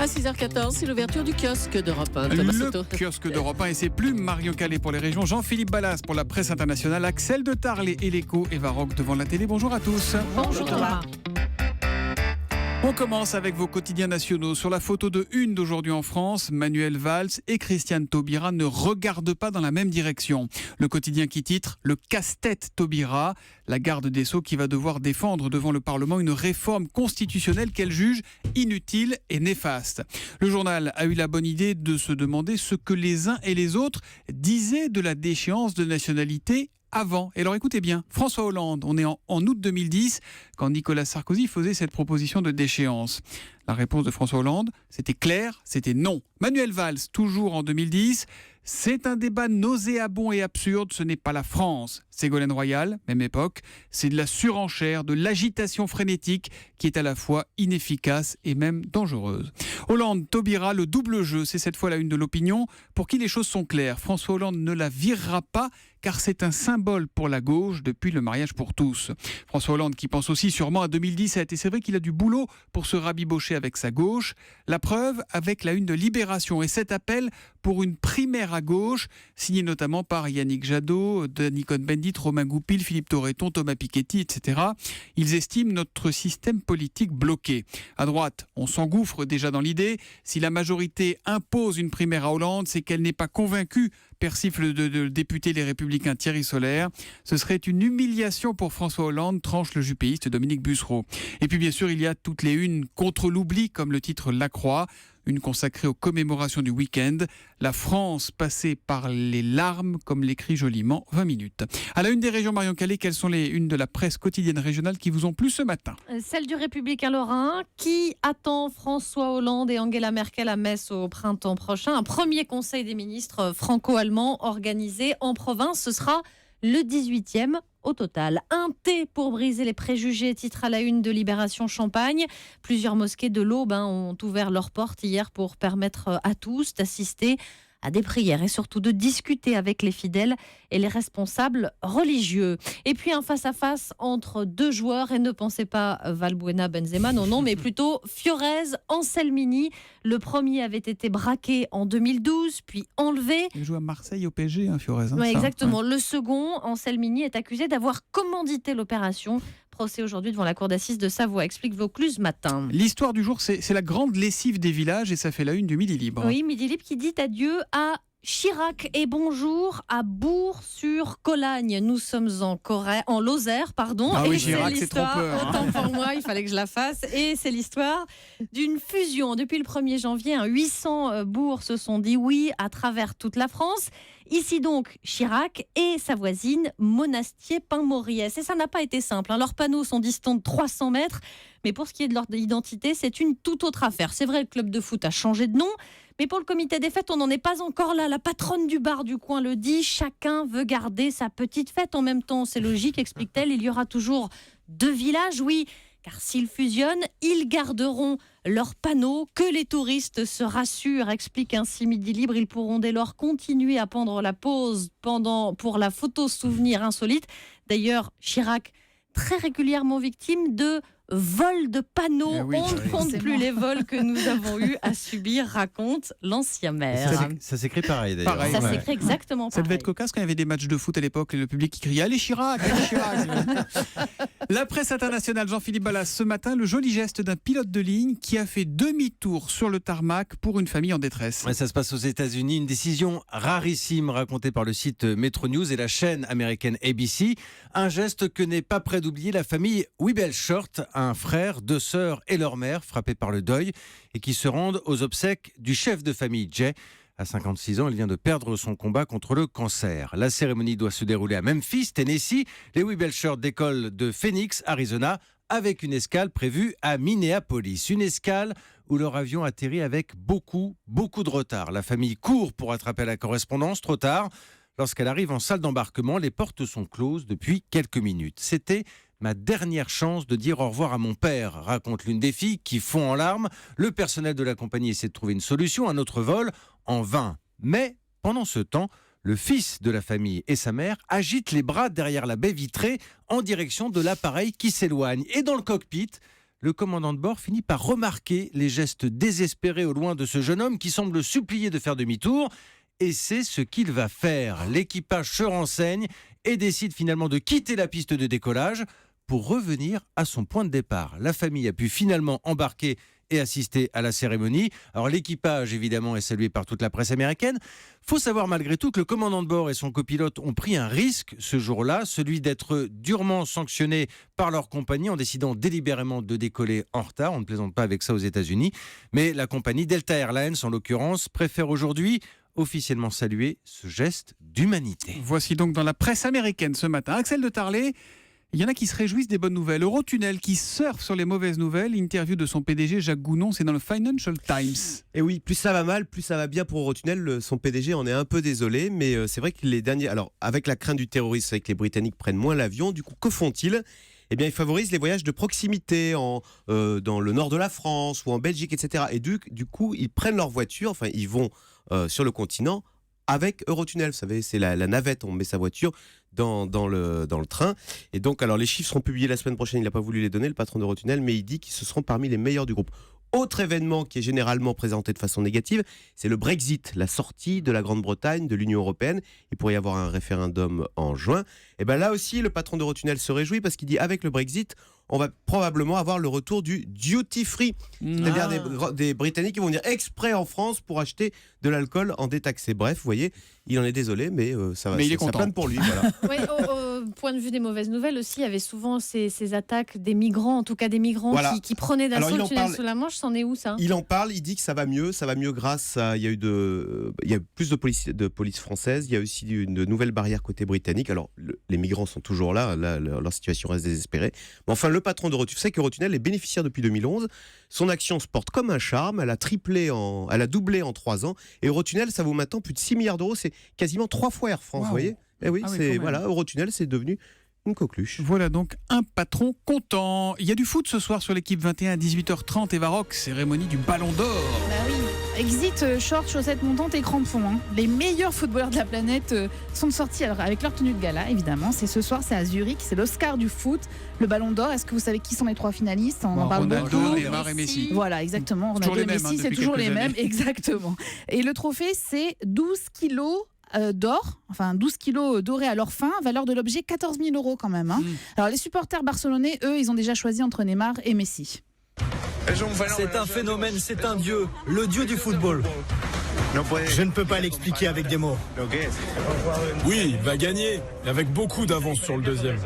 À 6h14, c'est l'ouverture du kiosque d'Europe 1. Le kiosque d'Europe 1 et ses plumes, Marion Calais pour les régions, Jean-Philippe Ballas pour la presse internationale, Axel de Tarle et l'Écho, Eva Rock devant la télé. Bonjour à tous. Bonjour Thomas. On commence avec vos quotidiens nationaux. Sur la photo de une d'aujourd'hui en France, Manuel Valls et Christiane Taubira ne regardent pas dans la même direction. Le quotidien qui titre « Le casse-tête Taubira », la garde des Sceaux qui va devoir défendre devant le Parlement une réforme constitutionnelle qu'elle juge inutile et néfaste. Le journal a eu la bonne idée de se demander ce que les uns et les autres disaient de la déchéance de nationalité avant. Et alors écoutez bien, François Hollande, on est en août 2010, quand Nicolas Sarkozy faisait cette proposition de déchéance. La réponse de François Hollande, c'était clair, c'était non. Manuel Valls, toujours en 2010, c'est un débat nauséabond et absurde, ce n'est pas la France. Ségolène Royal, même époque, c'est de la surenchère, de l'agitation frénétique qui est à la fois inefficace et même dangereuse. Hollande, Taubira, le double jeu, c'est cette fois la une de l'opinion, pour qui les choses sont claires. François Hollande ne la virera pas, car c'est un symbole pour la gauche depuis le mariage pour tous. François Hollande qui pense aussi sûrement à 2017, et c'est vrai qu'il a du boulot pour se rabibocher avec sa gauche. La preuve avec la une de Libération et cet appel pour une primaire à gauche, signé notamment par Yannick Jadot, Danny Cohn-Bendit, Romain Goupil, Philippe Torreton, Thomas Piketty, etc. Ils estiment notre système politique bloqué. À droite, on s'engouffre déjà dans l'idée. Si la majorité impose une primaire à Hollande, c'est qu'elle n'est pas convaincue, persifle de député Les Républicains Thierry Solère. Ce serait une humiliation pour François Hollande, tranche le jupéiste Dominique Bussereau. Et puis bien sûr, il y a toutes les unes contre l'oubli, comme le titre La Croix, une consacrée aux commémorations du week-end. La France passée par les larmes, comme l'écrit joliment 20 minutes. À la une des régions, Marion Calais, quelles sont les unes de la presse quotidienne régionale qui vous ont plu ce matin? Celle du Républicain Lorrain, qui attend François Hollande et Angela Merkel à Metz au printemps prochain. Un premier conseil des ministres franco-allemand organisé en province. Ce sera le 18e au total. Un thé pour briser les préjugés, titre à la une de Libération Champagne. Plusieurs mosquées de l'Aube ont ouvert leurs portes hier pour permettre à tous d'assister à des prières et surtout de discuter avec les fidèles et les responsables religieux. Et puis un face-à-face entre deux joueurs, et ne pensez pas Valbuena Benzema, non, mais plutôt Fiorez-Anselmini. Le premier avait été braqué en 2012, puis enlevé. Il joue à Marseille au PSG, Fiorez. Ouais, exactement. Ouais. Le second, Anselmini, est accusé d'avoir commandité l'opération. Procès aujourd'hui devant la cour d'assises de Savoie, explique Vaucluse ce matin. L'histoire du jour, c'est la grande lessive des villages et ça fait la une du Midi Libre. Oui, Midi Libre qui dit adieu à Chirac et bonjour à Bourg-sur-Colagne. Nous sommes en Lozère, pardon. Ah oui, et Chirac, c'est trop peur. Autant pour moi, il fallait que je la fasse. Et c'est l'histoire d'une fusion. Depuis le 1er janvier, 800 bourgs se sont dit oui à travers toute la France. Ici donc Chirac et sa voisine Monastier-Pin-Moriès. Et ça n'a pas été simple. Leurs panneaux sont distants de 300 mètres. Mais pour ce qui est de leur identité, c'est une toute autre affaire. C'est vrai, le club de foot a changé de nom. Mais pour le comité des fêtes, on n'en est pas encore là. La patronne du bar du coin le dit, chacun veut garder sa petite fête en même temps. C'est logique, explique-t-elle, il y aura toujours deux villages, oui, car s'ils fusionnent, ils garderont leurs panneaux. Que les touristes se rassurent, explique ainsi Midi Libre. Ils pourront dès lors continuer à prendre la pause pour la photo souvenir insolite. D'ailleurs, Chirac, très régulièrement victime de vol de panneaux. On ne compte plus les vols que nous avons eu à subir, raconte l'ancien maire. Ça s'écrit pareil d'ailleurs. Ça s'écrit exactement pareil. Ça devait être cocasse quand il y avait des matchs de foot à l'époque et le public qui criait « Allez Chirac, allez Chirac !» La presse internationale, Jean-Philippe Ballas, ce matin, le joli geste d'un pilote de ligne qui a fait demi-tour sur le tarmac pour une famille en détresse. Ouais, ça se passe aux États-Unis, une décision rarissime racontée par le site Metro News et la chaîne américaine ABC. Un geste que n'est pas près d'oublier la famille Wibble-Short, un frère, deux sœurs et leur mère frappés par le deuil et qui se rendent aux obsèques du chef de famille Jay. À 56 ans, il vient de perdre son combat contre le cancer. La cérémonie doit se dérouler à Memphis, Tennessee. Les Wibble-Short décollent de Phoenix, Arizona, avec une escale prévue à Minneapolis. Une escale où leur avion atterrit avec beaucoup de retard. La famille court pour attraper la correspondance, trop tard. Lorsqu'elle arrive en salle d'embarquement, les portes sont closes depuis quelques minutes. C'était ma dernière chance de dire au revoir à mon père, raconte l'une des filles qui fond en larmes. Le personnel de la compagnie essaie de trouver une solution, un autre vol, en vain. Mais pendant ce temps, le fils de la famille et sa mère agitent les bras derrière la baie vitrée en direction de l'appareil qui s'éloigne. Et dans le cockpit, le commandant de bord finit par remarquer les gestes désespérés au loin de ce jeune homme qui semble le supplier de faire demi-tour. Et c'est ce qu'il va faire. L'équipage se renseigne et décide finalement de quitter la piste de décollage pour revenir à son point de départ. La famille a pu finalement embarquer et assister à la cérémonie. Alors l'équipage, évidemment, est salué par toute la presse américaine. Faut savoir malgré tout que le commandant de bord et son copilote ont pris un risque ce jour-là, celui d'être durement sanctionnés par leur compagnie en décidant délibérément de décoller en retard. On ne plaisante pas avec ça aux États-Unis. Mais la compagnie Delta Airlines, en l'occurrence, préfère aujourd'hui officiellement saluer ce geste d'humanité. Voici donc dans la presse américaine ce matin. Axel de Tarlé. Il y en a qui se réjouissent des bonnes nouvelles. Eurotunnel qui surfe sur les mauvaises nouvelles. Interview de son PDG Jacques Gounon, c'est dans le Financial Times. Et oui, plus ça va mal, plus ça va bien pour Eurotunnel. Son PDG en est un peu désolé, mais c'est vrai que les derniers... Alors, avec la crainte du terrorisme, c'est vrai que les Britanniques prennent moins l'avion. Du coup, que font-ils ? Eh bien, ils favorisent les voyages de proximité dans le nord de la France ou en Belgique, etc. Et du coup, ils prennent leur voiture, enfin, ils vont sur le continent avec Eurotunnel. Vous savez, c'est la navette, on met sa voiture dans le train. Et donc, alors les chiffres seront publiés la semaine prochaine. Il n'a pas voulu les donner, le patron d'Eurotunnel, mais il dit qu'ils seront parmi les meilleurs du groupe. Autre événement qui est généralement présenté de façon négative, c'est le Brexit, la sortie de la Grande-Bretagne de l'Union européenne. Il pourrait y avoir un référendum en juin. Et bien là aussi, le patron d'Eurotunnel se réjouit parce qu'il dit avec le Brexit, on va probablement avoir le retour du duty free. C'est-à-dire des Britanniques qui vont venir exprès en France pour acheter de l'alcool en détaxé. Bref, vous voyez, il en est désolé, mais ça va. Mais il est ça content. plane pour lui. Voilà. Oui, au point de vue des mauvaises nouvelles aussi, il y avait souvent ces attaques des migrants, en tout cas des migrants Voilà. qui prenaient d'assaut Alors, le il en tunnel parle- sous la Manche. C'en est où ça ? Il en parle, il dit que ça va mieux grâce à... Il y a plus de police française, il y a aussi une nouvelle barrière côté britannique. Alors, les migrants sont toujours là, leur situation reste désespérée. Mais enfin, le patron d'Eurotunnel, vous savez qu'Eurotunnel est bénéficiaire depuis 2011. Son action se porte comme un charme, elle a doublé en 3 ans. Et Eurotunnel, ça vaut maintenant plus de 6 milliards d'euros, c'est quasiment 3 fois Air France, Wow. vous voyez ? Eh oui, Ah oui, quand même. voilà, Eurotunnel, c'est devenu une coqueluche. Voilà donc un patron content. Il y a du foot ce soir sur l'équipe 21 à 18h30. Eva Rock, cérémonie du Ballon d'Or. Bah oui. Exit, short, chaussettes montantes et crampons. Hein. Les meilleurs footballeurs de la planète sont sortis alors, avec leur tenue de gala, évidemment. C'est ce soir, c'est à Zurich, c'est l'Oscar du foot, le Ballon d'Or. Est-ce que vous savez qui sont les 3 finalistes ? On en parle Ronaldo, beaucoup. Neymar et Messi. Voilà, exactement. Toujours Ronaldo et les mêmes, Messi, hein, c'est depuis toujours les quelques mêmes, années. exactement. Et le trophée, c'est 12 kilos d'or, enfin 12 kilos dorés à leur fin, valeur de l'objet 14 000 euros quand même. Hein. Alors les supporters barcelonais, eux, ils ont déjà choisi entre Neymar et Messi. C'est un phénomène, c'est un dieu, le dieu du football. Je ne peux pas l'expliquer avec des mots. Oui, il va gagner, avec beaucoup d'avance sur le deuxième.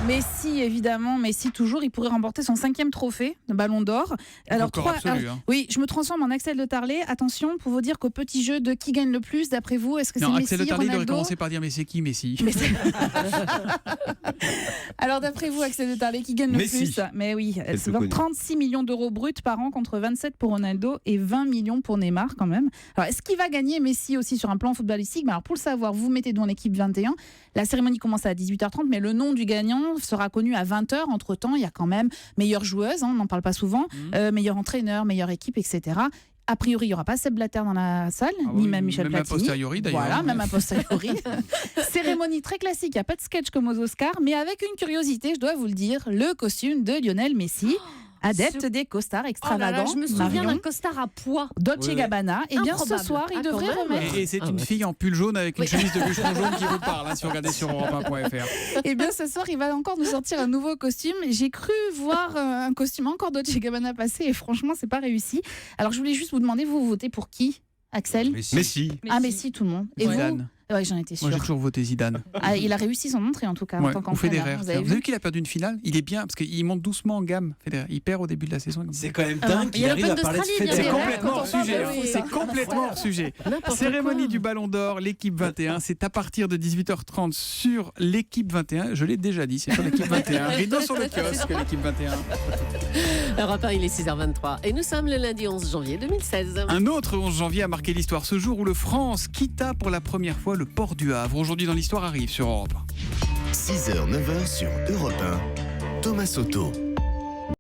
Messi, évidemment, Messi toujours, il pourrait remporter son 5e trophée, le Ballon d'Or. Record absolu, hein. Oui, je me transforme en Axel de Tarlé. Attention, pour vous dire qu'au petit jeu de qui gagne le plus, d'après vous, est-ce que c'est Non, Messi, Axel de Tarlé devrait Ronaldo commencer par dire mais c'est qui Messi? Mais c'est- Alors d'après vous, Axel de Tarlé, qui gagne le Messi. plus? Mais oui, le plus connu. 36 millions d'euros bruts par an contre 27 pour Ronaldo et 20 millions pour Neymar quand même. Alors est-ce qu'il va gagner Messi aussi sur un plan footballistique? Alors pour le savoir, vous mettez donc l'équipe 21. La cérémonie commence à 18h30, mais le nom du gagnant sera connu à 20h. Entre-temps, il y a quand même meilleure joueuse, on n'en parle pas souvent, meilleur entraîneur, meilleure équipe, etc. A priori, il n'y aura pas Seb Blatter dans la salle, Ah ni oui, même Michel même a Platini. posteriori, d'ailleurs. Voilà, Ouais. même a posteriori. Cérémonie très classique, il n'y a pas de sketch comme aux Oscars, mais avec une curiosité, je dois vous le dire, le costume de Lionel Messi, adepte des costards Oh là là, extravagants. je me souviens Marion, d'un costard à pois. Dolce Ouais. Gabbana. Et bien ce Improbable. soir, il Ah, devrait quand même. remettre. Et c'est Ah une ouais. fille en pull jaune avec une Oui. chemise de bûcheron jaune qui vous parle, hein, si vous regardez sur europe1.fr. Et bien ce soir, il va encore nous sortir un nouveau costume. J'ai cru voir un costume encore Dolce Gabbana passer et franchement, c'est pas réussi. Alors je voulais juste vous demander, vous votez pour qui, Axel? Messi. Ah, Messi, tout le monde. Et Zidane. vous? Ouais, j'en étais sûre. Moi j'ai toujours voté Zidane. Ah, il a réussi son entrée en tout cas en Ouais, tant ou qu'entraîneur. Federer. Vous avez Vous vu avez vu qu'il a perdu une finale? Il est bien parce qu'il monte doucement en gamme. Federer. Il perd au début de la saison. C'est quand même Ah, dingue il qu'il y a arrive à l'Open parler de d'Australie, C'est bien Federer. complètement hors quand on sujet. parle de- C'est complètement hors sujet. N'importe Cérémonie quoi. du Ballon d'Or, l'équipe 21. C'est à partir de 18h30 sur l'équipe 21. Je l'ai déjà dit, c'est sur l'équipe 21. Rideau sur le kiosque, l'équipe 21. Europe 1, il est 6h23. Et nous sommes le lundi 11 janvier 2016. Un autre 11 janvier a marqué l'histoire ce jour où le France quitta pour la première fois le port du Havre. Aujourd'hui dans l'histoire arrive sur Europe. 6h, 9h sur Europe 1. Thomas Soto.